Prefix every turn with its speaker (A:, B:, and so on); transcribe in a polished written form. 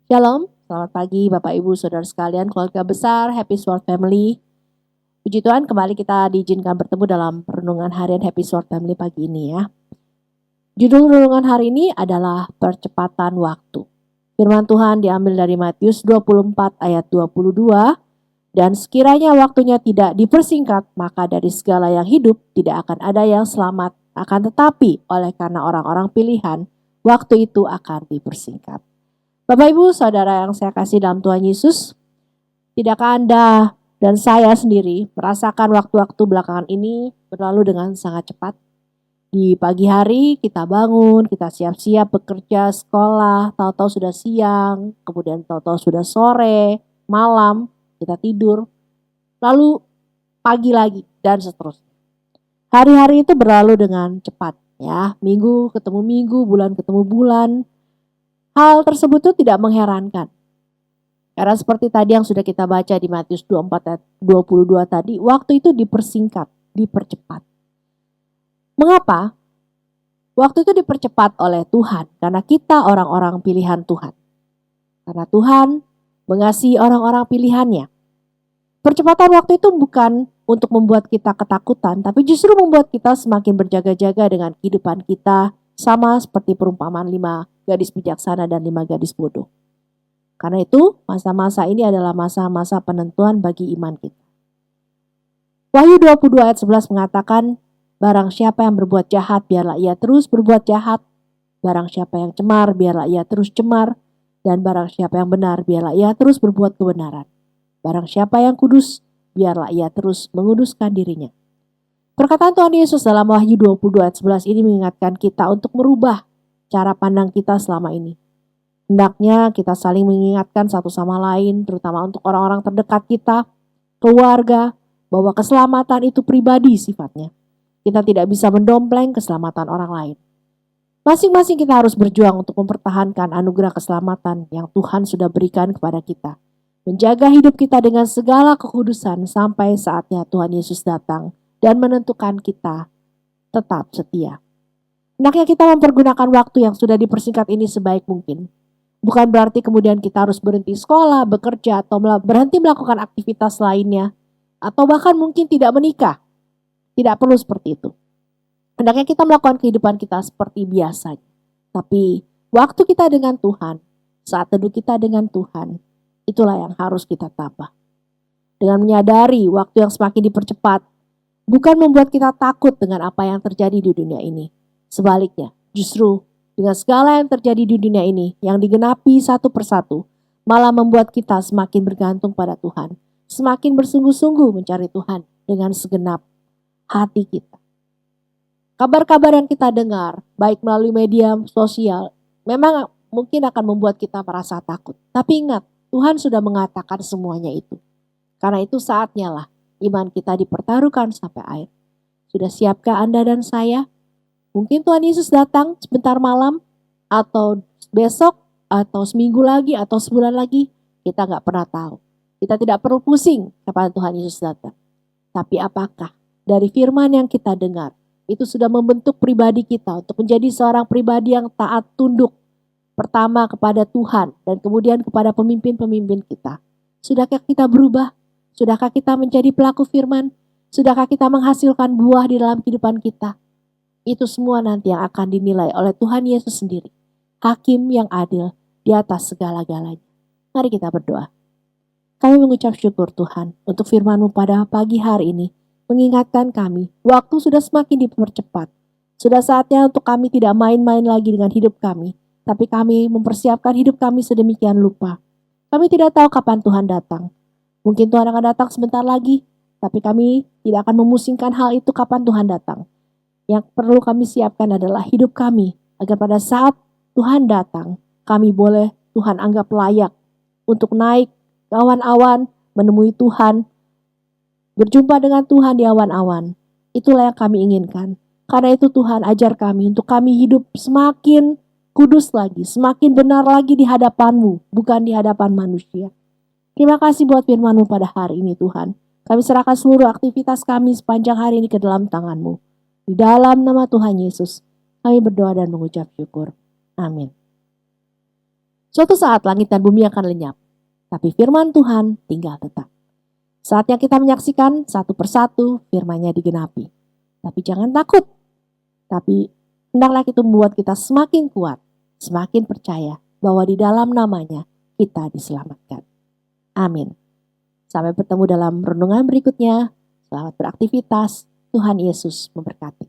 A: Shalom, selamat pagi Bapak Ibu Saudara sekalian, keluarga besar Happy Sword Family. Puji Tuhan, kembali kita diizinkan bertemu dalam renungan harian Happy Sword Family pagi ini ya. Judul renungan hari ini adalah percepatan waktu. Firman Tuhan diambil dari Matius 24 ayat 22. Dan sekiranya waktunya tidak dipersingkat, maka dari segala yang hidup tidak akan ada yang selamat. Akan tetapi oleh karena orang-orang pilihan, waktu itu akan dipersingkat. Bapak Ibu Saudara yang saya kasih dalam Tuhan Yesus, tidakkah Anda dan saya sendiri merasakan waktu-waktu belakangan ini berlalu dengan sangat cepat? Di pagi hari kita bangun, kita siap-siap bekerja, sekolah, tahu-tahu sudah siang, kemudian tahu-tahu sudah sore, malam, kita tidur, lalu pagi lagi, dan seterusnya. Hari-hari itu berlalu dengan cepat ya, minggu ketemu minggu, bulan ketemu bulan. Hal tersebut itu tidak mengherankan. Karena seperti tadi yang sudah kita baca di Matius 24 ayat 22 tadi, waktu itu dipersingkat, dipercepat. Mengapa? Waktu itu dipercepat oleh Tuhan, karena kita orang-orang pilihan Tuhan. Karena Tuhan mengasihi orang-orang pilihannya. Percepatan waktu itu bukan untuk membuat kita ketakutan, tapi justru membuat kita semakin berjaga-jaga dengan kehidupan kita, sama seperti perumpamaan 5 gadis bijaksana dan 5 gadis bodoh. Karena itu, masa-masa ini adalah masa-masa penentuan bagi iman kita. Wahyu 22 ayat 11 mengatakan, barang siapa yang berbuat jahat, biarlah ia terus berbuat jahat. Barang siapa yang cemar, biarlah ia terus cemar. Dan barang siapa yang benar, biarlah ia terus berbuat kebenaran. Barang siapa yang kudus, biarlah ia terus menguduskan dirinya. Perkataan Tuhan Yesus dalam Wahyu 22 ayat 11 ini mengingatkan kita untuk merubah cara pandang kita selama ini. Hendaknya kita saling mengingatkan satu sama lain, terutama untuk orang-orang terdekat kita, keluarga, bahwa keselamatan itu pribadi sifatnya. Kita tidak bisa mendompleng keselamatan orang lain. Masing-masing kita harus berjuang untuk mempertahankan anugerah keselamatan yang Tuhan sudah berikan kepada kita. Menjaga hidup kita dengan segala kekudusan sampai saatnya Tuhan Yesus datang dan menentukan kita tetap setia. Hendaknya kita mempergunakan waktu yang sudah dipersingkat ini sebaik mungkin. Bukan berarti kemudian kita harus berhenti sekolah, bekerja, atau berhenti melakukan aktivitas lainnya. Atau bahkan mungkin tidak menikah. Tidak perlu seperti itu. Hendaknya kita melakukan kehidupan kita seperti biasanya. Tapi waktu kita dengan Tuhan, saat teduh kita dengan Tuhan, itulah yang harus kita tambah. Dengan menyadari waktu yang semakin dipercepat, bukan membuat kita takut dengan apa yang terjadi di dunia ini. Sebaliknya, justru dengan segala yang terjadi di dunia ini, yang digenapi satu persatu, malah membuat kita semakin bergantung pada Tuhan, semakin bersungguh-sungguh mencari Tuhan dengan segenap hati kita. Kabar-kabar yang kita dengar, baik melalui media sosial, memang mungkin akan membuat kita merasa takut. Tapi ingat, Tuhan sudah mengatakan semuanya itu. Karena itu saatnya lah iman kita dipertaruhkan sampai akhir. Sudah siapkah Anda dan saya? Mungkin Tuhan Yesus datang sebentar malam, atau besok, atau seminggu lagi, atau sebulan lagi. Kita gak pernah tahu. Kita tidak perlu pusing kapan Tuhan Yesus datang. Tapi apakah dari firman yang kita dengar, itu sudah membentuk pribadi kita untuk menjadi seorang pribadi yang taat tunduk. Pertama kepada Tuhan, dan kemudian kepada pemimpin-pemimpin kita. Sudahkah kita berubah? Sudahkah kita menjadi pelaku firman? Sudahkah kita menghasilkan buah di dalam kehidupan kita? Itu semua nanti yang akan dinilai oleh Tuhan Yesus sendiri. Hakim yang adil di atas segala-galanya. Mari kita berdoa. Kami mengucap syukur Tuhan untuk firman-Mu pada pagi hari ini. Mengingatkan kami, waktu sudah semakin dipercepat. Sudah saatnya untuk kami tidak main-main lagi dengan hidup kami. Tapi kami mempersiapkan hidup kami sedemikian lupa. Kami tidak tahu kapan Tuhan datang. Mungkin Tuhan akan datang sebentar lagi. Tapi kami tidak akan memusingkan hal itu kapan Tuhan datang. Yang perlu kami siapkan adalah hidup kami, agar pada saat Tuhan datang, kami boleh Tuhan anggap layak untuk naik ke awan-awan, menemui Tuhan, berjumpa dengan Tuhan di awan-awan. Itulah yang kami inginkan. Karena itu Tuhan ajar kami untuk kami hidup semakin kudus lagi, semakin benar lagi di hadapan-Mu, bukan di hadapan manusia. Terima kasih buat firman-Mu pada hari ini Tuhan. Kami serahkan seluruh aktivitas kami sepanjang hari ini ke dalam tangan-Mu. Di dalam nama Tuhan Yesus, kami berdoa dan mengucap syukur. Amin. Suatu saat langit dan bumi akan lenyap, tapi firman Tuhan tinggal tetap. Saatnya kita menyaksikan satu persatu firman-Nya digenapi. Tapi jangan takut. Tapi hendaklah itu membuat kita semakin kuat, semakin percaya bahwa di dalam namanya kita diselamatkan. Amin. Sampai bertemu dalam renungan berikutnya. Selamat beraktivitas. Tuhan Yesus memberkati.